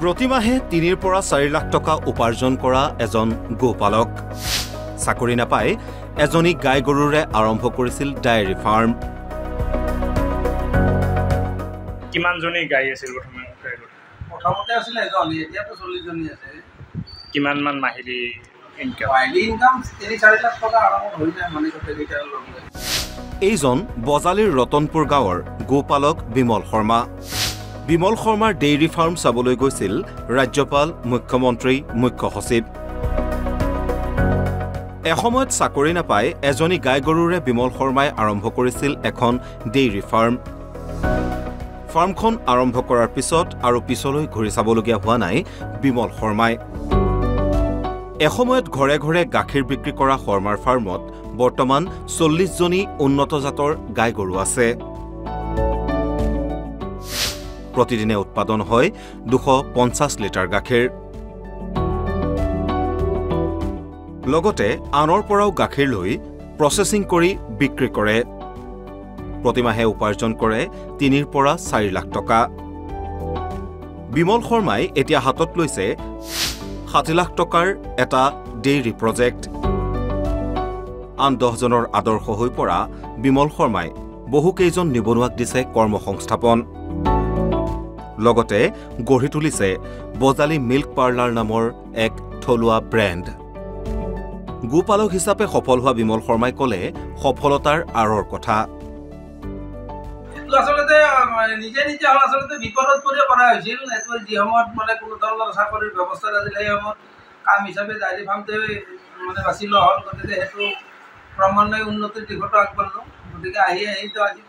প্ৰতিমাহে ৩ পৰা ৪ লাখ টকা উপাৰ্জন কৰা এজন গোপালক চাকৰি নাপায় এজনী গাই গৰুৰে আৰম্ভ কৰিছিল ডায়েৰী ফাৰ্ম। কিমানজনী গাই আছিল প্ৰথমতে আছিল এজনী, এতিয়াতো 40 জনী আছে। কিমান মান মাহিলী ইনকাম? মাহিলী ইনকাম ৩-৪ লাখ টকা আৰামত হৈ যায় মানে গোটেইকেইটাৰ লগে। এইজন বজালীৰ ৰতনপুৰ গাঁৱৰ গোপালক বিমল শৰ্মা। বিমল শৰ্মাৰ ডেইৰী ফাৰ্ম চাবলৈ গৈছিল ৰাজ্যপাল, মুখ্যমন্ত্ৰী, মুখ্য সচিব। এসময়ত চাকৰি নাপাই এজনী গাই গৰুৰে বিমল শৰ্মাই আৰম্ভ কৰিছিল এখন ডেইৰী ফাৰ্ম। ফাৰ্মখন আৰম্ভ কৰাৰ পিছত আৰু পিছলৈ ঘূৰি চাবলগীয়া হোৱা নাই বিমল শৰ্মাই। এসময়ত ঘৰে ঘৰে গাখীৰ বিক্ৰী কৰা শৰ্মাৰ ফাৰ্মত বৰ্তমান 40 জনী উন্নত জাতৰ গাই গৰু আছে। প্ৰতিদিনে উৎপাদন হয় 250 লিটাৰ গাখীৰ। লগতে আনৰ পৰাও গাখীৰ লৈ প্ৰচেছিং কৰি বিক্ৰী কৰে। প্ৰতিমাহে উপাৰ্জন কৰে ৩ পৰা ৪ লাখ টকা। বিমল শৰ্মাই এতিয়া হাতত লৈছে 60 লাখ টকাৰ এটা ডেইৰী প্ৰজেক্ট। আন 10 জনৰ আদৰ্শ হৈ পৰা বিমল শৰ্মাই বহুকেইজন নিবনুৱাক দিছে কৰ্মসংস্থাপন। লগতে গঢ়ি তুলিছে বজালী মিল্ক পাৰ্লাৰ নামৰ এক থলুৱা ব্ৰেণ্ড। গোপালক হিচাপে সফল হোৱা বিমল শৰ্মাই ক'লে সফলতাৰ আঁৰৰ কথা। আচলতে নিজে নিজে আচলতে বিপদত পৰি কৰা হৈছিল। এইটো যি সময়ত মানে কোনো ধৰণৰ চাকৰিৰ ব্যৱস্থা নাছিল, সেই সময়ত কাম হিচাপে ডায়েৰী ফাৰ্মটোৱে মানে বাছি লোৱা হ'ল। গতিকে সেইটো ক্ৰমান্বয়ে উন্নতিৰ দিশতো আগবাঢ়িলোঁ। গতিকে আহি আজি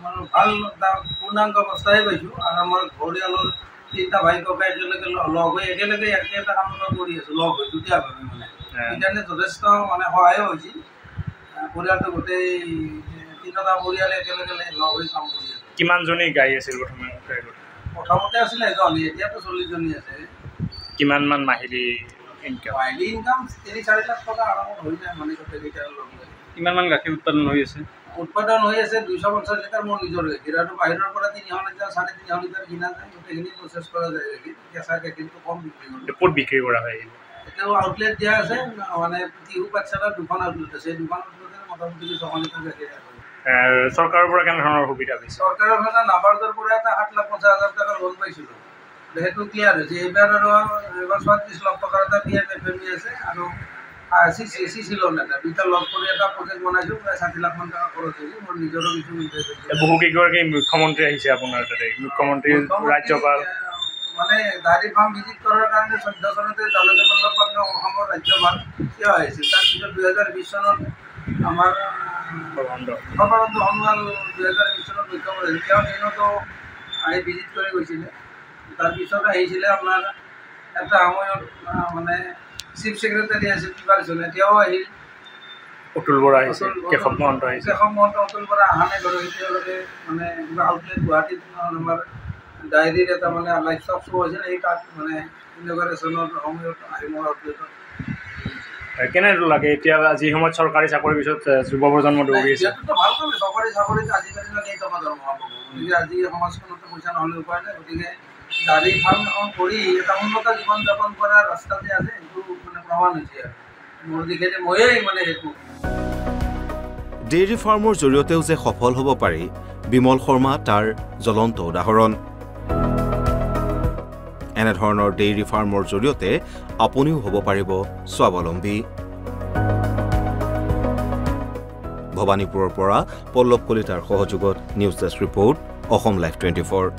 মানে ভাল এটা পূৰ্ণাংগ অৱস্থাহে পাইছোঁ। আৰু আমাৰ পৰিয়ালৰ 3টা ভাই ককাই একেলগে লগ হৈ একেলগে একেটা কাম কৰি আছোঁ, লগ হৈ দুটাভাৱে মানে। সেইকাৰণে যথেষ্ট মানে সহায়ো হৈছিল। পৰিয়ালটো গোটেই 3টা পৰিয়ালে একেলগে লগ হৈ কাম কৰি আছে। কিমানজনী গাই আছিল প্ৰথমতে আছিল এজনী, এতিয়াতো 40 জনী আছে। কিমান মান মাহিলী ইনকাম? মাহিলী ইনকাম 3-4 লাখ টকা আৰামত হৈ যায় মানে গোটেইকেইটাৰ লগে। কিমান মান গাখীৰ উৎপাদন হৈ আছে? উৎপাদন হৈ আছে 250 লিটাৰ মোৰ নিজৰ গাখীৰ, আৰু বাহিৰৰ পৰা 300 লিটাৰ 350 লিটাৰ কিনা যায়। গোটেইখিনি প্ৰচেছ কৰা যায় গাখীৰ। কেঁচা গাখীৰটো কম বিক্ৰী কৰোঁ। ক'ত বিক্ৰী কৰা হয়? এতিয়াও আউটলেট দিয়া আছে, মানে টিহু পাঠশালাত 2খন আউটলেট আছে। 2খন আউটলেটে মোটামুটি 6 লিটাৰ গাখীৰ আছে। চৰকাৰৰ পৰা কেনেধৰণৰ সুবিধা পাইছে? চৰকাৰৰ পৰা নাবাৰ্ডৰ পৰা এটা 7,50,000 টকাৰ লোন পাইছিলোঁ। সেইটো ক্লিয়াৰ হৈছে। এইবাৰ 34 লাখ টকাৰ এটা PMFME আছে, আৰু CC লোন এটা 2টা লগ কৰি এটা প্ৰজেক্ট বনাইছোঁ। প্ৰায় 60 লাখ মান টকা খৰচ হৈছে। মোৰ নিজৰো কিছু ইণ্টাৰেষ্ট হৈছে। বহুকেইগৰাকী মুখ্যমন্ত্ৰী আহিছে আপোনাৰ তাতে, মুখ্যমন্ত্ৰী, ৰাজ্যপাল। মানে ডায়েৰী ফাৰ্ম ভিজিট কৰাৰ কাৰণে 14 চনতে জলজীৱন পাটনা অসমৰ ৰাজ্যপাল থিয় হৈছিল। তাৰপিছত 2020 চনত আমাৰ সৰ্বানন্দ সোণোৱাল 2020 চনত মুখ্যমন্ত্ৰী তেওঁ দিনতো আহি ভিজিট কৰি গৈছিলে। তাৰপিছত আহিছিলে আপোনাৰ এটা সময়ত মানে চিফ ছেক্ৰেটাৰী আছিল প্ৰিপাৰেশ্যন, তেওঁ আহিল। অতুল বৰা আহিছে, কেশৱ মহন্ত আহিছে। কেশৱ মহন্ত, অতুল বৰা অহা নাই বাৰু। তেওঁলোকে মানে কিবা আউটলেট গুৱাহাটীত আমাৰ ডায়েৰীৰ এটা মানে লাইফ ষ্টক শ্ব' হৈছিল, সেই তাত মানে ইনগৰেশ্যনৰ সময়ত আহি মোৰ আউটলেটত। কেনে লাগে এতিয়া যি সময়ত চৰকাৰী চাকৰিৰ পিছত যুৱ প্ৰজন্ম দৌৰি আছে? সেইটোতো ভাল কামে। চৰকাৰী চাকৰিত আজিকালি কেইটকা দৰমহা পাব? গতিকে আজি সমাজখনতো পইচা নহ'লে উপায় নাই। গতিকে ডায়েৰী ফাৰ্ম এখন কৰি এটা উন্নত জীৱন যাপন কৰাৰ ৰাস্তা যে আছে, সেইটো মানে প্ৰমাণ হৈছে। আৰু মোৰ দিশেদি ময়েই মানে সেইটো ডেইৰী ফাৰ্মৰ জৰিয়তেও যে সফল হ'ব পাৰি, বিমল শৰ্মা তাৰ জ্বলন্ত উদাহৰণ। এনেধৰণৰ ডেইৰী ফাৰ্মৰ জৰিয়তে আপুনিও হ'ব পাৰিব স্বাৱলম্বী। ভৱানীপুৰৰ পৰা পল্লৱ কলিতাৰ সহযোগত news desk report, Assam live 24।